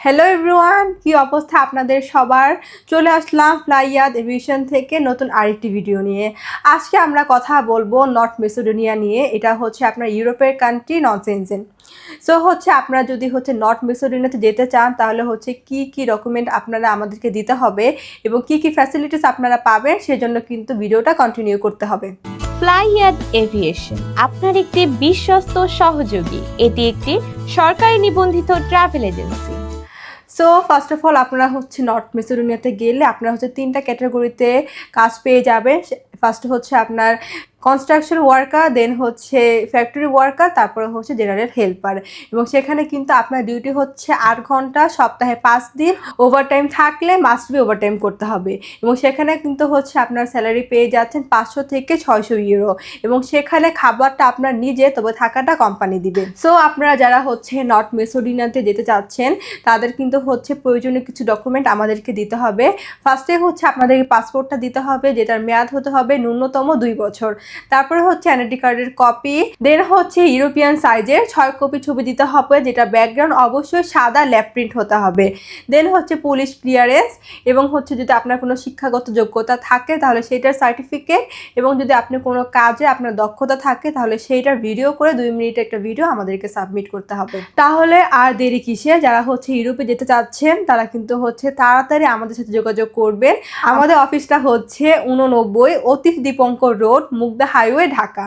Hello everyone, কি অবস্থা আপনাদের সবার? চলে আসলাম ফ্লাইয়াদ এভিয়েশন থেকে নতুন আরেকটি ভিডিও নিয়ে। আজকে আমরা কথা বলবো নর্থ মেসিডোনিয়া নিয়ে। এটা হচ্ছে আপনার ইউরোপের কান্ট্রি, নন সেনজেন। সো হচ্ছে আপনারা যদি নর্থ মেসিডোনিয়াতে যেতে চান তাহলে কি কি ডকুমেন্ট আপনারা আমাদেরকে দিতে হবে এবং কি কি ফ্যাসিলিটিস আপনারা পাবেন সেজন্য কিন্তু ভিডিওটা কন্টিনিউ করতে হবে। ফ্লাইয়াদ এভিয়েশন আপনার একটি বিশ্বস্ত সহযোগী। এটি একটি সরকারি নিবন্ধিত travel agency. So first of all আপনারা নর্থ মেসিডোনিয়াতে গেলে আপনারা তিনটা ক্যাটাগরিতে কাজ পেয়ে যাবেন। ফার্স্ট হচ্ছে আপনার কনস্ট্রাকশন ওয়ার্কার, দেন হচ্ছে ফ্যাক্টরি ওয়ার্কার, তারপরে হচ্ছে জেনারেল হেল্পার। এবং সেখানে কিন্তু আপনার ডিউটি 8 ঘন্টা, সপ্তাহে 5 দিন। ওভারটাইম থাকলে মাস্ট বি ওভারটাইম করতে হবে। এবং সেখানে কিন্তু আপনার স্যালারি পেয়ে যাচ্ছেন 500 থেকে 600 ইউরো। এবং সেখানে খাবারটা আপনার নিজে, তবে থাকাটা কোম্পানি দিবে। সো আপনারা যারা নর্থ মেসিডোনিয়াতে যেতে চাচ্ছেন তাদের কিন্তু প্রয়োজনীয় কিছু ডকুমেন্ট আমাদেরকে দিতে হবে। ফার্স্টে আপনাদেরকে পাসপোর্টটা দিতে হবে, যেটার মেয়াদ হতে হবে ন্যূনতম 2 বছর। তারপরে এনআইডি কার্ডের কপি, দেন ইউরোপিয়ান সাইজের 6 কপি ছবি দিতে হবে, যেটা ব্যাকগ্রাউন্ড অবশ্যই সাদা ল্যাব প্রিন্ট হতে হবে। দেন পুলিশ ক্লিয়ারেন্স, এবং যদি আপনার কোনো শিক্ষাগত যোগ্যতা থাকে তাহলে সেইটার সার্টিফিকেট, এবং যদি আপনি কোনো কাজে আপনার দক্ষতা থাকে তাহলে সেইটার ভিডিও করে 2 মিনিটের একটা ভিডিও আমাদেরকে সাবমিট করতে হবে। তাহলে আর দেরি কিসে? যারা ইউরোপে যেতে চাচ্ছেন তারা কিন্তু তাড়াতাড়ি আমাদের সাথে যোগাযোগ করবেন। আমাদের অফিসটা 89 Atish Dipankar road, Mugda highway, Dhaka.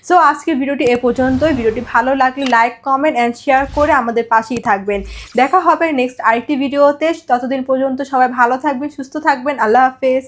So আজকের ভিডিওটি এ পর্যন্তই। ভিডিওটি ভালো লাগলে লাইক, কমেন্ট অ্যান্ড শেয়ার করে আমাদের পাশেই থাকবেন। দেখা হবে নেক্সট আরেকটি ভিডিওতে। ততদিন পর্যন্ত সবাই ভালো থাকবেন, সুস্থ থাকবেন। আল্লাহ হাফেজ।